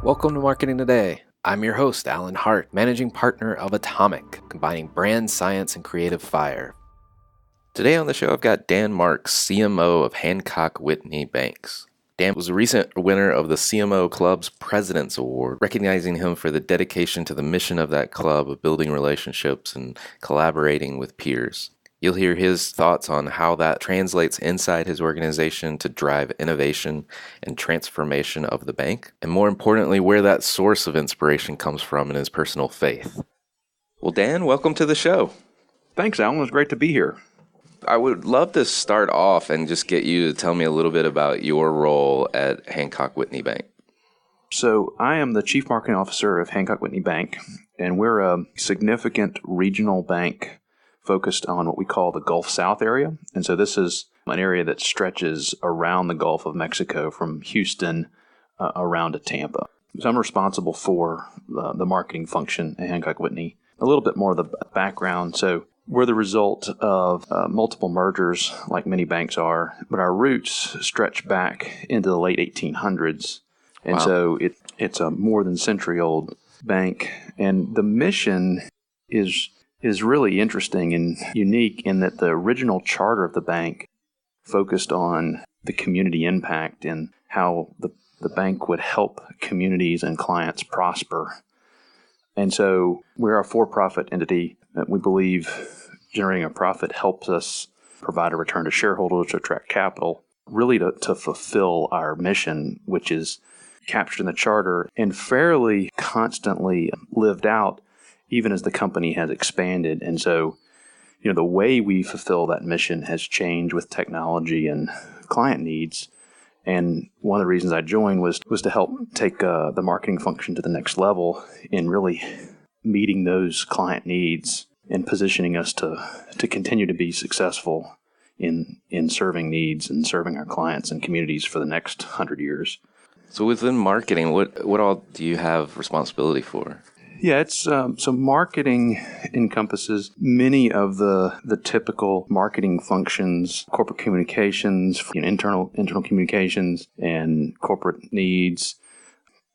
Welcome to Marketing Today. I'm your host, Alan Hart, managing partner of Atomic, combining brand science and creative fire. Today on the show, I've got Dan Marks, CMO of Hancock Whitney Banks. Dan was a recent winner of the CMO Club's President's Award, recognizing him for the dedication to the mission of that club of building relationships and collaborating with peers. You'll hear his thoughts on how that translates inside his organization to drive innovation and transformation of the bank, and more importantly, where that source of inspiration comes from in his personal faith. Well, Dan, welcome to the show. Thanks, Alan. It was great to be here. I would love to start off and just get you to tell me a little bit about your role at Hancock Whitney Bank. So I am the Chief Marketing Officer of Hancock Whitney Bank, and we're a significant regional bank focused on what we call the Gulf South area. And so this is an area that stretches around the Gulf of Mexico from Houston around to Tampa. So I'm responsible for the marketing function at Hancock Whitney. A little bit more of the background. So we're the result of multiple mergers, like many banks are, but our roots stretch back into the late 1800s. And Wow. So it's a more than century-old bank. And the mission is really interesting and unique in that the original charter of the bank focused on the community impact and how the bank would help communities and clients prosper. And so we're a for-profit entity that we believe generating a profit helps us provide a return to shareholders to attract capital, really to fulfill our mission, which is captured in the charter and fairly constantly lived out even as the company has expanded. And so, the way we fulfill that mission has changed with technology and client needs. And one of the reasons I joined was to help take the marketing function to the next level in really meeting those client needs and positioning us to continue to be successful in serving needs and serving our clients and communities for the next 100 years. So within marketing, what all do you have responsibility for? Yeah, it's so marketing encompasses many of the typical marketing functions, corporate communications, internal communications, and corporate needs,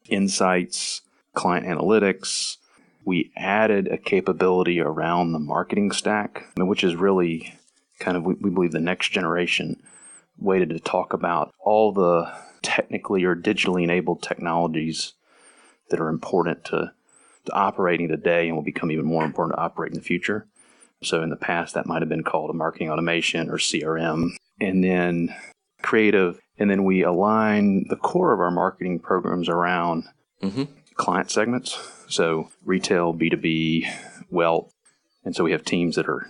insights, client analytics. We added a capability around the marketing stack, which is really kind of, we believe, the next generation way to talk about all the technically or digitally enabled technologies that are important to operating today and will become even more important to operate in the future. So in the past, that might have been called a marketing automation or CRM, and then creative. And then we align the core of our marketing programs around client segments. So retail, B2B, wealth. And so we have teams that are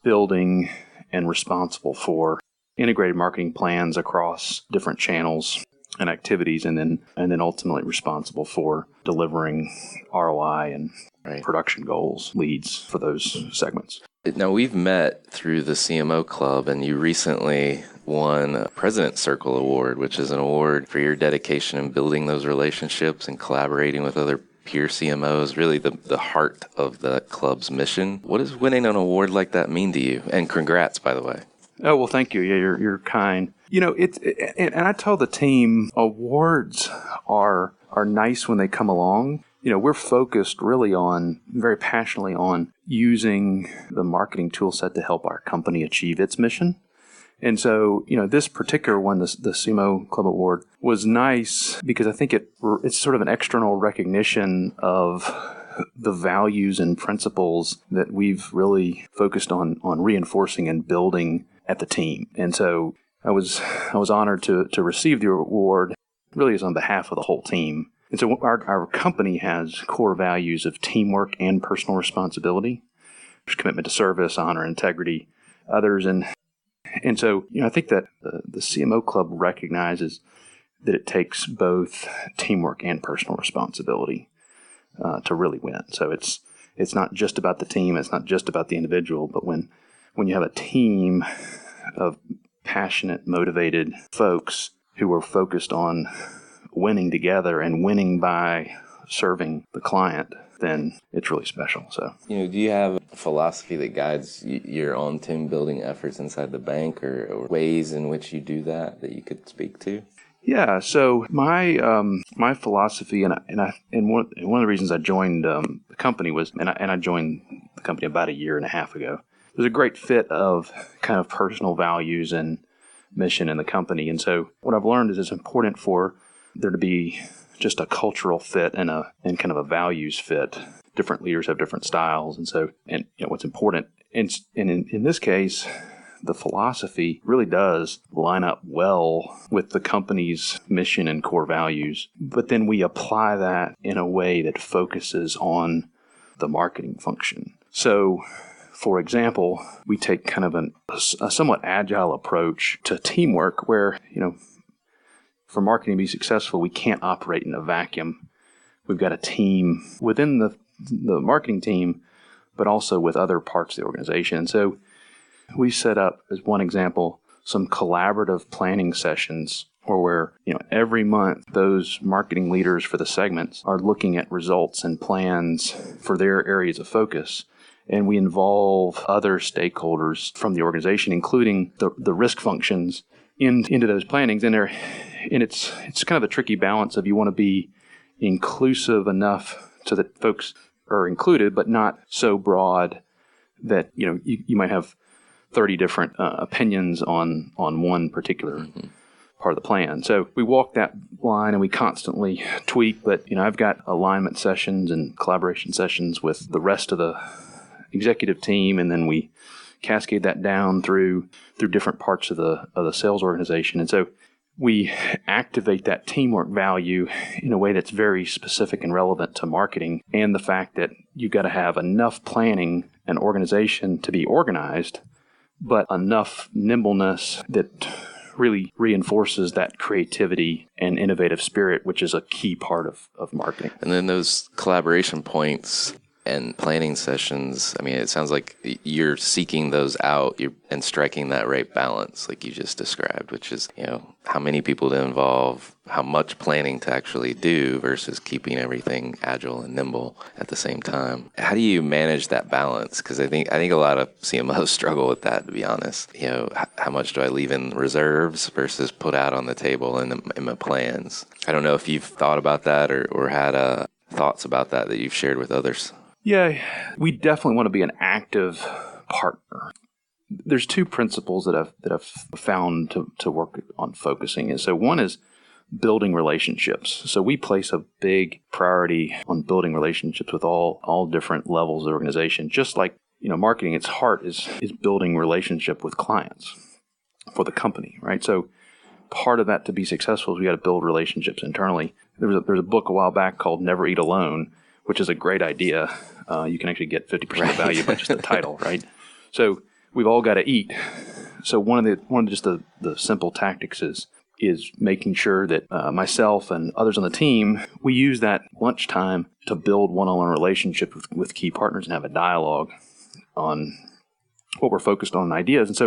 building and responsible for integrated marketing plans across different channels and activities, and then ultimately responsible for delivering ROI and production goals, leads for those segments. Now, we've met through the CMO Club, and you recently won a President's Circle Award, which is an award for your dedication in building those relationships and collaborating with other peer CMOs, really the heart of the club's mission. What does winning an award like that mean to you? And congrats, by the way. Oh, well, thank you. Yeah, you're kind. And I tell the team, awards are nice when they come along. We're focused really very passionately on using the marketing tool set to help our company achieve its mission. And so, this particular one, the CMO Club Award, was nice because I think it's sort of an external recognition of the values and principles that we've really focused on reinforcing and building at the team. And so I was honored to receive the award, really is on behalf of the whole team. And so our company has core values of teamwork and personal responsibility. There's commitment to service, honor, integrity, others. And so, I think that the CMO Club recognizes that it takes both teamwork and personal responsibility to really win. So it's not just about the team, it's not just about the individual, but when you have a team of passionate, motivated folks who are focused on winning together and winning by serving the client, then it's really special. So, do you have a philosophy that guides your own team building efforts inside the bank, or ways in which you do that you could speak to? Yeah. So my philosophy and one of the reasons I joined the company was and I joined the company about a year and a half ago. There's a great fit of kind of personal values and mission in the company, and so what I've learned is it's important for there to be just a cultural fit and kind of a values fit. Different leaders have different styles, and what's important. And in this case, the philosophy really does line up well with the company's mission and core values. But then we apply that in a way that focuses on the marketing function. So, for example, we take kind of a somewhat agile approach to teamwork where, for marketing to be successful, we can't operate in a vacuum. We've got a team within the marketing team, but also with other parts of the organization. So we set up, as one example, some collaborative planning sessions where every month those marketing leaders for the segments are looking at results and plans for their areas of focus. And we involve other stakeholders from the organization, including the risk functions, into those plannings. And it's kind of a tricky balance of you want to be inclusive enough so that folks are included, but not so broad that you might have 30 different opinions on one particular part of the plan. So we walk that line and we constantly tweak, but I've got alignment sessions and collaboration sessions with the rest of the executive team, and then we cascade that down through different parts of the sales organization. And so we activate that teamwork value in a way that's very specific and relevant to marketing, and the fact that you've got to have enough planning and organization to be organized, but enough nimbleness that really reinforces that creativity and innovative spirit, which is a key part of marketing. And then those collaboration points and planning sessions, I mean, it sounds like you're seeking those out and striking that right balance like you just described, which is, how many people to involve, how much planning to actually do versus keeping everything agile and nimble at the same time. How do you manage that balance? Because I think a lot of CMOs struggle with that, to be honest. How much do I leave in reserves versus put out on the table in my plans? I don't know if you've thought about that or had thoughts about that you've shared with others. Yeah, we definitely want to be an active partner. There's two principles that I've found to work on focusing. And so one is building relationships. So we place a big priority on building relationships with all different levels of the organization. Just like, marketing, its heart is building relationship with clients for the company, right? So part of that to be successful is we got to build relationships internally. There's a book a while back called Never Eat Alone, which is a great idea. You can actually get 50% of value by just the title, right? So we've all got to eat. So one of just the simple tactics is making sure that myself and others on the team, we use that lunchtime to build one-on-one relationship with key partners and have a dialogue on what we're focused on and ideas.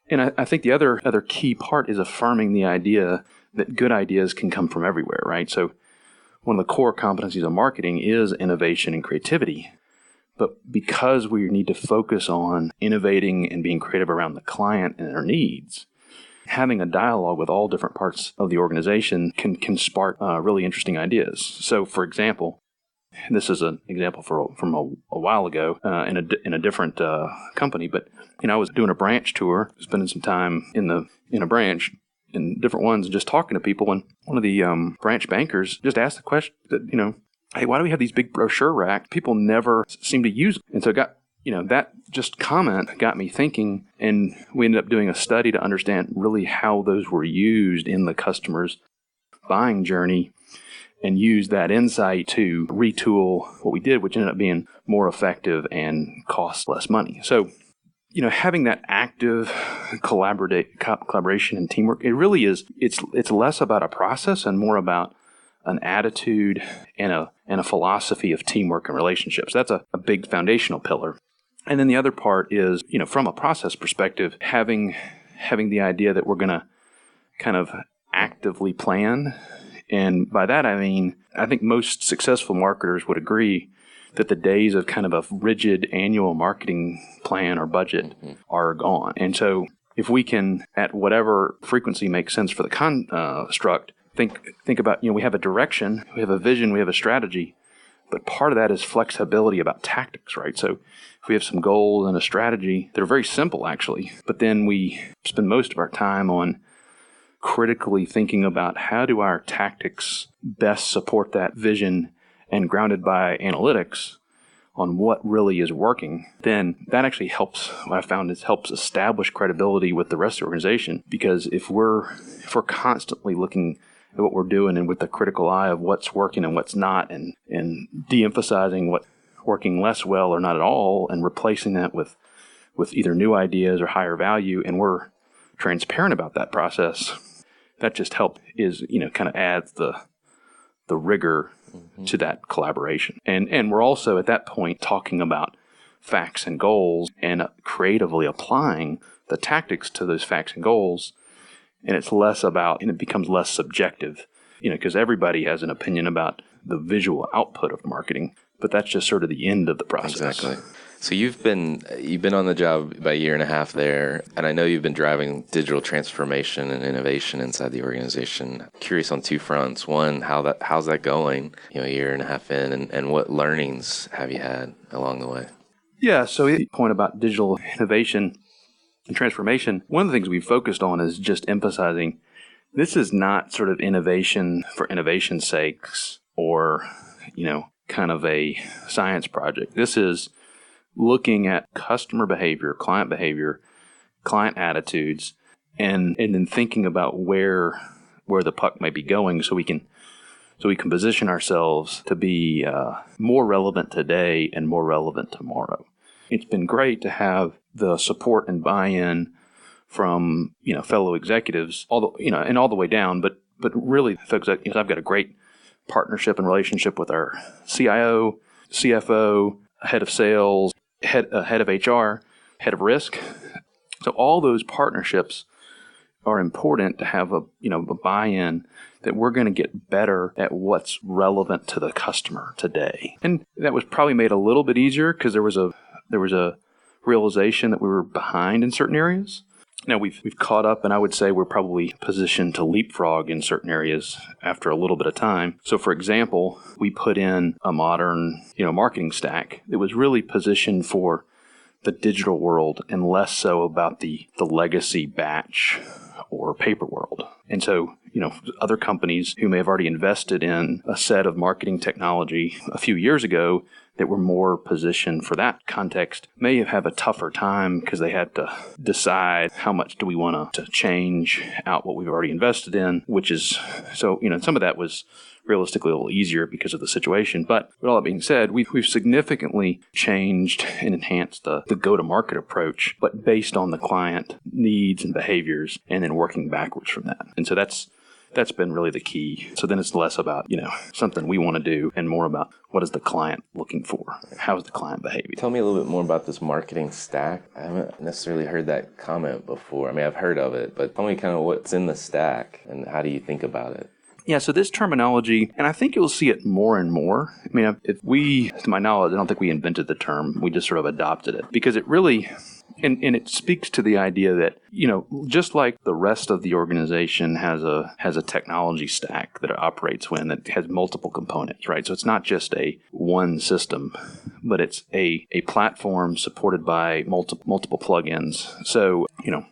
And I think the other key part is affirming the idea that good ideas can come from everywhere, right? So one of the core competencies of marketing is innovation and creativity. But because we need to focus on innovating and being creative around the client and their needs, having a dialogue with all different parts of the organization can spark really interesting ideas. So, for example, this is an example from a while ago in a different company, but I was doing a branch tour, spending some time in a branch in different ones and just talking to people, and one of the branch bankers just asked the question that, hey, why do we have these big brochure racks? People never seem to use them. And so that just comment got me thinking, and we ended up doing a study to understand really how those were used in the customer's buying journey, and use that insight to retool what we did, which ended up being more effective and cost less money. So, having that active collaboration and teamwork, it really is, it's less about a process and more about an attitude and a philosophy of teamwork and relationships. That's a big foundational pillar. And then the other part is, from a process perspective, having the idea that we're going to kind of actively plan. And by that, I think most successful marketers would agree that the days of kind of a rigid annual marketing plan or budget are gone. And so if we can, at whatever frequency makes sense for the construct, think about, we have a direction, we have a vision, we have a strategy, but part of that is flexibility about tactics, right? So if we have some goals and a strategy that are very simple, actually, but then we spend most of our time on critically thinking about how do our tactics best support that vision and grounded by analytics on what really is working, then that actually helps. What I found is helps establish credibility with the rest of the organization, because if we're constantly looking at what we're doing and with the critical eye of what's working and what's not, and de-emphasizing what's working less well or not at all, and replacing that with either new ideas or higher value, and we're transparent about that process, that just kind of adds the rigor to that collaboration. And we're also at that point talking about facts and goals and creatively applying the tactics to those facts and goals. And it becomes less subjective, because everybody has an opinion about the visual output of marketing, but that's just sort of the end of the process. Exactly. So you've been on the job about a year and a half there, and I know you've been driving digital transformation and innovation inside the organization. Curious on two fronts. One, how's that going? A year and a half in, and what learnings have you had along the way? Yeah. So the point about digital innovation and transformation, one of the things we've focused on is just emphasizing this is not sort of innovation for innovation's sakes or kind of a science project. This is looking at customer behavior, client attitudes, and then thinking about where the puck might be going, so we can position ourselves to be more relevant today and more relevant tomorrow. It's been great to have the support and buy-in from fellow executives, all the way down, but really folks, I've got a great partnership and relationship with our CIO, CFO, head of sales, head of HR, head of risk. So all those partnerships are important to have a buy-in that we're going to get better at what's relevant to the customer today. And that was probably made a little bit easier because there was a realization that we were behind in certain areas. Now we've caught up, and I would say we're probably positioned to leapfrog in certain areas after a little bit of time. So, for example, we put in a modern, marketing stack that was really positioned for the digital world and less so about the legacy batch or paper world. And so, other companies who may have already invested in a set of marketing technology a few years ago that were more positioned for that context may have a tougher time because they had to decide how much do we want to change out what we've already invested in, which is, so, some of that was realistically a little easier because of the situation. But with all that being said, we've significantly changed and enhanced the go-to-market approach, but based on the client needs and behaviors, and then working backwards from that. And so that's been really the key. So then it's less about, something we want to do and more about what is the client looking for? How is the client behaving? Tell me a little bit more about this marketing stack. I haven't necessarily heard that comment before. I mean, I've heard of it, but tell me kind of what's in the stack and how do you think about it? Yeah, so this terminology, and I think you'll see it more and more. I mean, to my knowledge, I don't think we invented the term. We just sort of adopted it because it really, and it speaks to the idea that, just like the rest of the organization has a technology stack that it operates when that has multiple components, right? So it's not just a one system, but it's a platform supported by multiple plugins. So,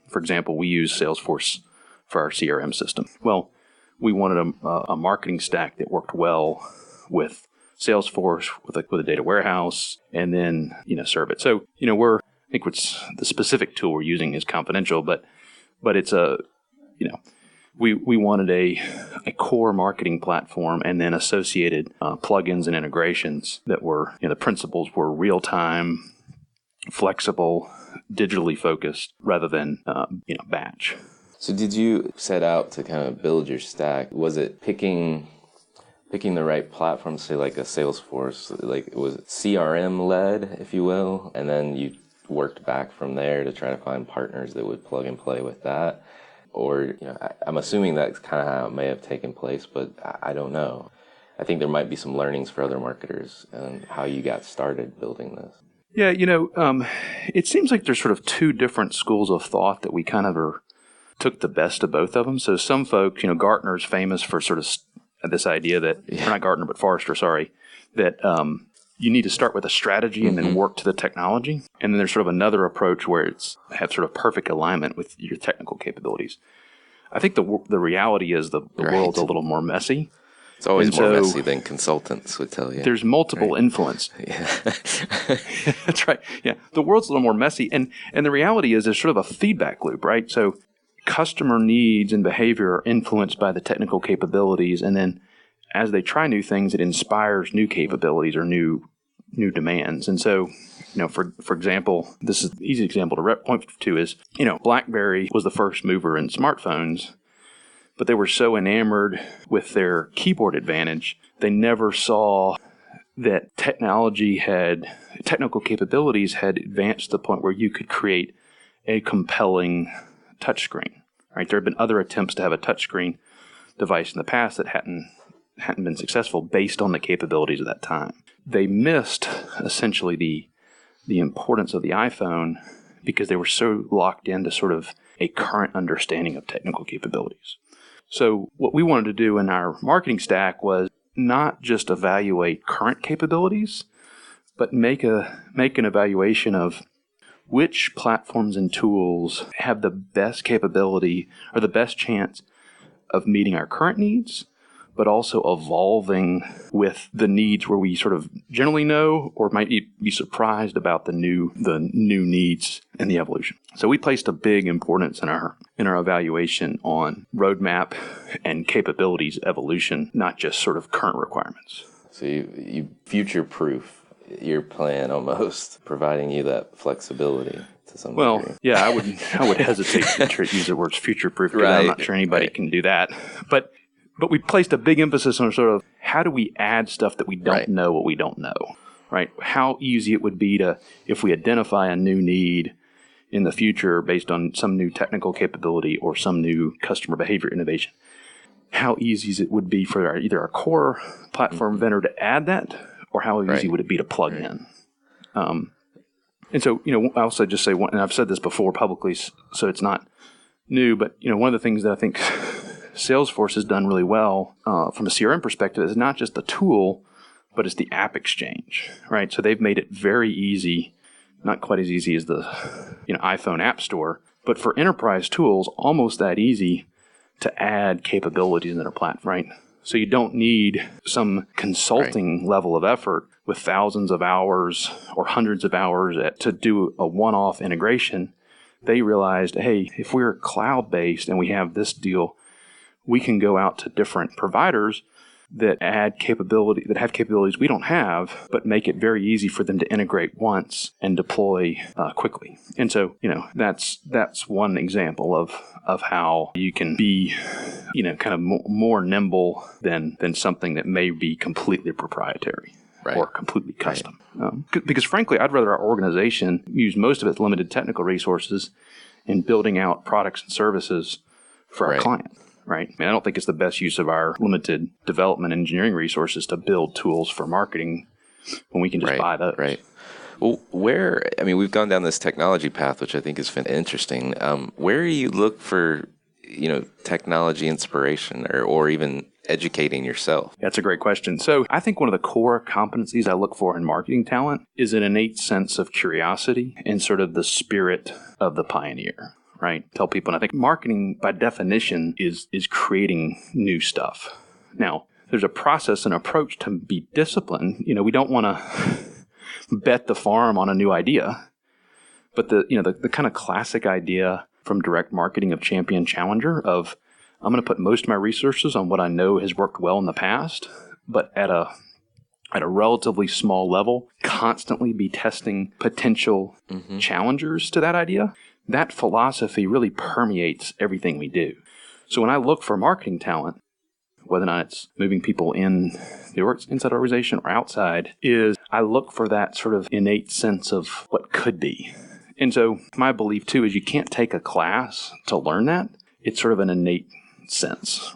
for example, we use Salesforce for our CRM system. Well, we wanted a marketing stack that worked well with Salesforce, with a data warehouse, and then, serve it. So, I think what's the specific tool we're using is confidential, but it's we wanted a core marketing platform and then associated plugins and integrations that were, the principles were real time, flexible, digitally focused rather than, batch. So did you set out to kind of build your stack? Was it picking the right platform, say like a Salesforce, like was it CRM led, if you will, and then you worked back from there to try to find partners that would plug and play with that? Or, I'm assuming that's kind of how it may have taken place, but I don't know. I think there might be some learnings for other marketers and how you got started building this. Yeah, it seems like there's sort of two different schools of thought that we kind of took the best of both of them. So some folks, Gartner's famous for sort of this idea that, or not Gartner, but Forrester, sorry, that you need to start with a strategy and then work to the technology. And then there's sort of another approach where have sort of perfect alignment with your technical capabilities. I think the reality is the world's a little more messy. It's always more messy than consultants would tell you. There's multiple influence. Yeah. That's right. Yeah. The world's a little more messy. And the reality is there's sort of a feedback loop, right? So customer needs and behavior are influenced by the technical capabilities. And then as they try new things, it inspires new capabilities or new demands. And so, for example, this is an easy example to point to is, BlackBerry was the first mover in smartphones, but they were so enamored with their keyboard advantage, they never saw that technical capabilities had advanced to the point where you could create a compelling touchscreen. Right? There have been other attempts to have a touchscreen device in the past that hadn't been successful based on the capabilities of that time. They missed essentially the importance of the iPhone because they were so locked into sort of a current understanding of technical capabilities. So what we wanted to do in our marketing stack was not just evaluate current capabilities, but make an evaluation of which platforms and tools have the best capability or the best chance of meeting our current needs, but also evolving with the needs where we sort of generally know or might be surprised about the new needs and the evolution. So we placed a big importance in our evaluation on roadmap and capabilities evolution, not just sort of current requirements. So you future-proof your plan almost, providing you that flexibility to some degree. Yeah, I would hesitate to use the words future-proof because I'm not sure anybody can do that. But we placed a big emphasis on sort of how do we add stuff that we don't know what we don't know, right? How easy it would be if we identify a new need in the future based on some new technical capability or some new customer behavior innovation. How easy it would be for either our core platform vendor to add that, or how easy would it be to plug in? And so, I also just say, and I've said this before publicly, so it's not new, but, one of the things that I think Salesforce has done really well from a CRM perspective is not just the tool, but it's the App Exchange, right? So they've made it very easy, not quite as easy as the iPhone App Store, but for enterprise tools, almost that easy to add capabilities into their platform, right? So you don't need some consulting level of effort with thousands of hours or hundreds of hours to do a one-off integration. They realized, hey, if we're cloud-based and we have this deal, we can go out to different providers that have capabilities we don't have, but make it very easy for them to integrate once and deploy quickly. And so, that's one example of how you can be, kind of more nimble than something that may be completely proprietary or completely custom. Because frankly, I'd rather our organization use most of its limited technical resources in building out products and services for our client. Right. I don't think it's the best use of our limited development engineering resources to build tools for marketing when we can just buy those. Right. Well, we've gone down this technology path, which I think is interesting. Where do you look for, technology inspiration or even educating yourself? That's a great question. So I think one of the core competencies I look for in marketing talent is an innate sense of curiosity and sort of the spirit of the pioneer. Right? Tell people, and I think marketing by definition is creating new stuff. Now, there's a process and approach to be disciplined. We don't want to bet the farm on a new idea, but the kind of classic idea from direct marketing of champion challenger of I'm going to put most of my resources on what I know has worked well in the past, but at a relatively small level, constantly be testing potential challengers to that idea. That philosophy really permeates everything we do. So when I look for marketing talent, whether or not it's moving people inside the organization or outside, is I look for that sort of innate sense of what could be. And so my belief too is you can't take a class to learn that. It's sort of an innate sense.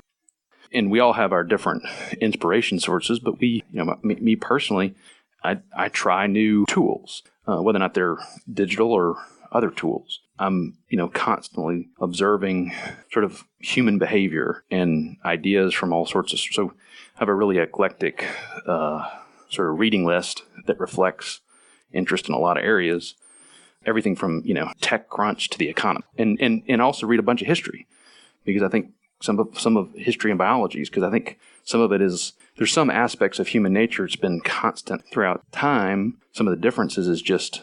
And we all have our different inspiration sources, but me personally, I try new tools. whether or not they're digital or other tools. I'm, constantly observing sort of human behavior and ideas from all sorts of, so I have a really eclectic sort of reading list that reflects interest in a lot of areas, everything from, TechCrunch to the economy, and also read a bunch of history, because I think some of history and biology, because I think some of it is, there's some aspects of human nature it's been constant throughout time. Some of the differences is just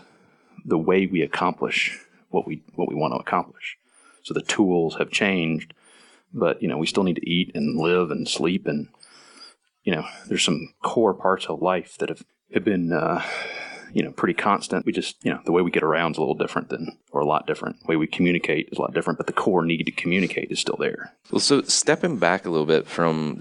the way we accomplish what we want to accomplish. So the tools have changed, but we still need to eat and live and sleep, and there's some core parts of life that have been pretty constant. We just the way we get around is a little different or a lot different. The way we communicate is a lot different, but the core need to communicate is still there. Well, so stepping back a little bit from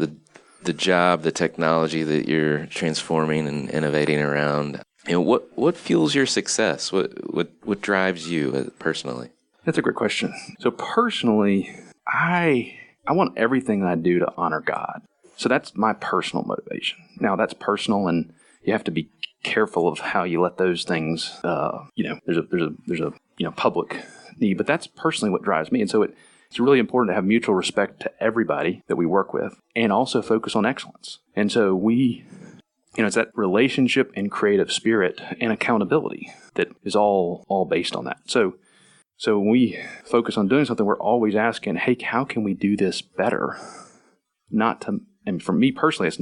the job, the technology that you're transforming and innovating around, what fuels your success? What drives you personally? That's a great question. So personally, I want everything I do to honor God. So that's my personal motivation. Now that's personal, and you have to be careful of how you let those things. There's a public need, but that's personally what drives me. And so it's really important to have mutual respect to everybody that we work with, and also focus on excellence. And so it's that relationship and creative spirit and accountability that is all based on that. So when we focus on doing something, we're always asking, hey, how can we do this better? And for me personally, it's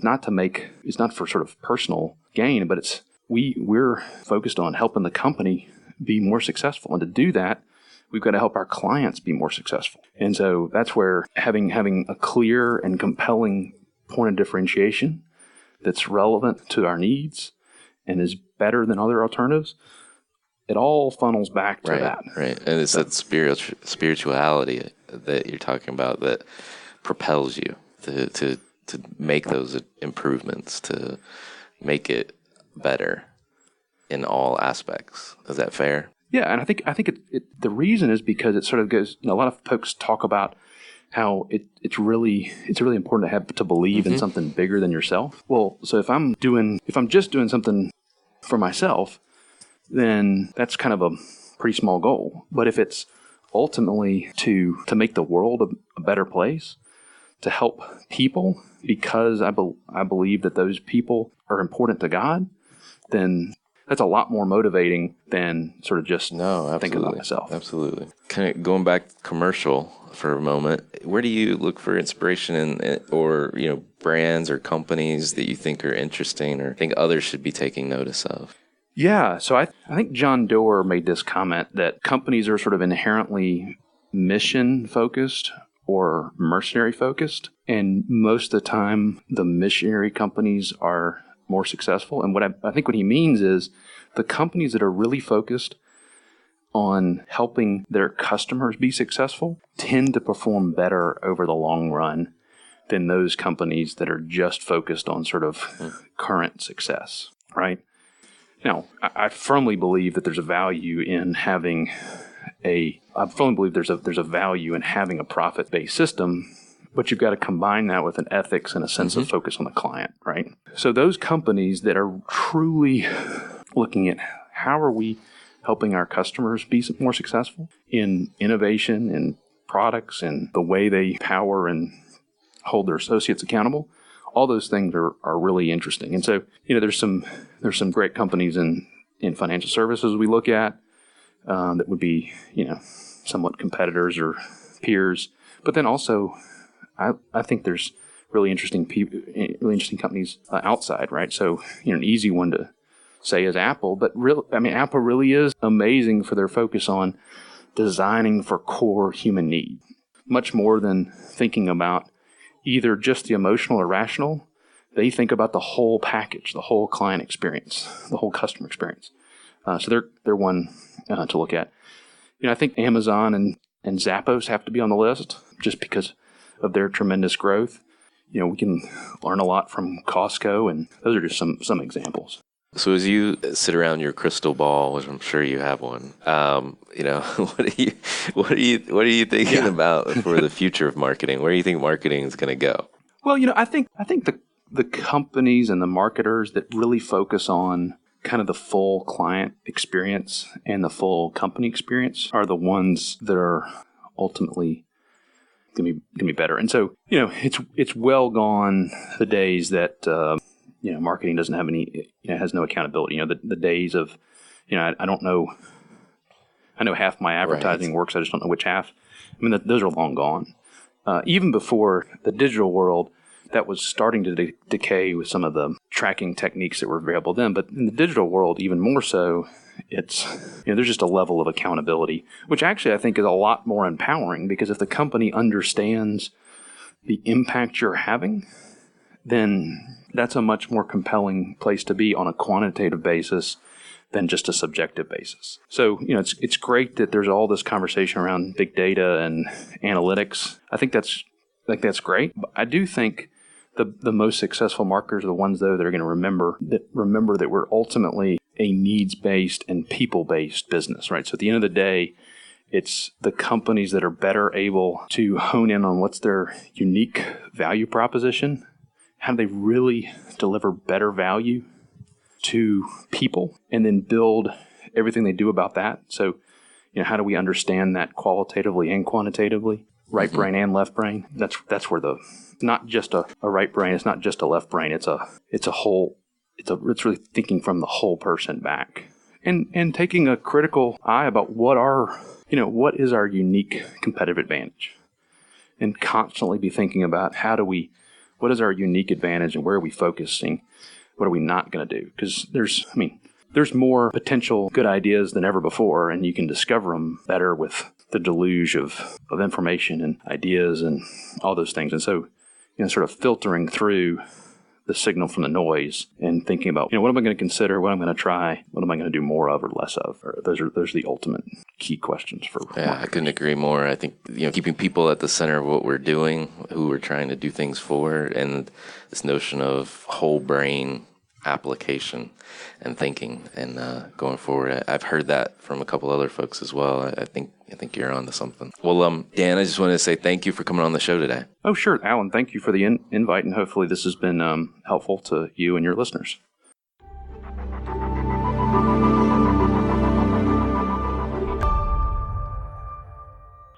not for sort of personal gain, but we're focused on helping the company be more successful. And to do that, we've got to help our clients be more successful. And so that's where having a clear and compelling point of differentiation that's relevant to our needs and is better than other alternatives, it all funnels back to that. Right. And it's that spirituality that you're talking about that propels you to make those improvements, to make it better in all aspects. Is that fair? Yeah, and I think the reason is because it sort of goes. A lot of folks talk about how it's really important to believe in something bigger than yourself. Well, so if I'm just doing something for myself, then that's kind of a pretty small goal. But if it's ultimately to make the world a better place, to help people, because I believe that those people are important to God, then that's a lot more motivating than sort of just thinking about myself. Absolutely. Kind of going back commercial for a moment, where do you look for inspiration in, or brands or companies that you think are interesting or think others should be taking notice of? Yeah, so I think John Doerr made this comment that companies are sort of inherently mission-focused or mercenary-focused, and most of the time the missionary companies are more successful. And what I think what he means is the companies that are really focused on helping their customers be successful tend to perform better over the long run than those companies that are just focused on sort of current success, right? Now, I firmly believe that there's a value in having a value in having a profit-based system, but you've got to combine that with an ethics and a sense of focus on the client, right? So those companies that are truly looking at how are we helping our customers be more successful in innovation and products and the way they power and hold their associates accountable, all those things are really interesting. And so, there's some great companies in financial services we look at that would be, somewhat competitors or peers. But then also, I think there's really interesting companies outside, right? So, an easy one to say is Apple, but Apple really is amazing for their focus on designing for core human need, much more than thinking about either just the emotional or rational. They think about the whole package, the whole client experience, the whole customer experience. So they're one to look at. I think Amazon and Zappos have to be on the list just because of their tremendous growth. We can learn a lot from Costco, and those are just some examples. So as you sit around your crystal ball, which I'm sure you have one, what are you thinking about for the future of marketing? Where do you think marketing is going to go? Well, I think the companies and the marketers that really focus on kind of the full client experience and the full company experience are the ones that are ultimately going to be better. And so, it's well gone the days that, marketing doesn't have any, has no accountability. The days of, I don't know. I know half my advertising works. I just don't know which half. I mean, those are long gone. Even before the digital world, that was starting to decay with some of the tracking techniques that were available then. But in the digital world, even more so, it's, there's just a level of accountability, which actually I think is a lot more empowering, because if the company understands the impact you're having, then that's a much more compelling place to be on a quantitative basis than just a subjective basis. So, it's great that there's all this conversation around big data and analytics. I think that's great. But I do think the most successful marketers are the ones, though, that are going to remember that we're ultimately a needs-based and people-based business, right? So at the end of the day, it's the companies that are better able to hone in on what's their unique value proposition, how do they really deliver better value to people, and then build everything they do about that. So, how do we understand that qualitatively and quantitatively, right brain and left brain? That's where not just a right brain, it's not just a left brain, it's a whole, it's really thinking from the whole person back, and taking a critical eye about what is our unique competitive advantage, and constantly be thinking about what is our unique advantage and where are we focusing? What are we not going to do? Because there's more potential good ideas than ever before, and you can discover them better with the deluge of information and ideas and all those things. And so, sort of filtering through the signal from the noise and thinking about, what am I going to consider, what I'm going to try, what am I going to do more of or less of? Those are the ultimate key questions for marketing. I couldn't agree more. I think, keeping people at the center of what we're doing, who we're trying to do things for, and this notion of whole brain application and thinking and going forward. I've heard that from a couple other folks as well. I think you're on to something. Well, Dan, I just wanted to say thank you for coming on the show today. Oh, sure. Alan, thank you for the invite, and hopefully this has been helpful to you and your listeners.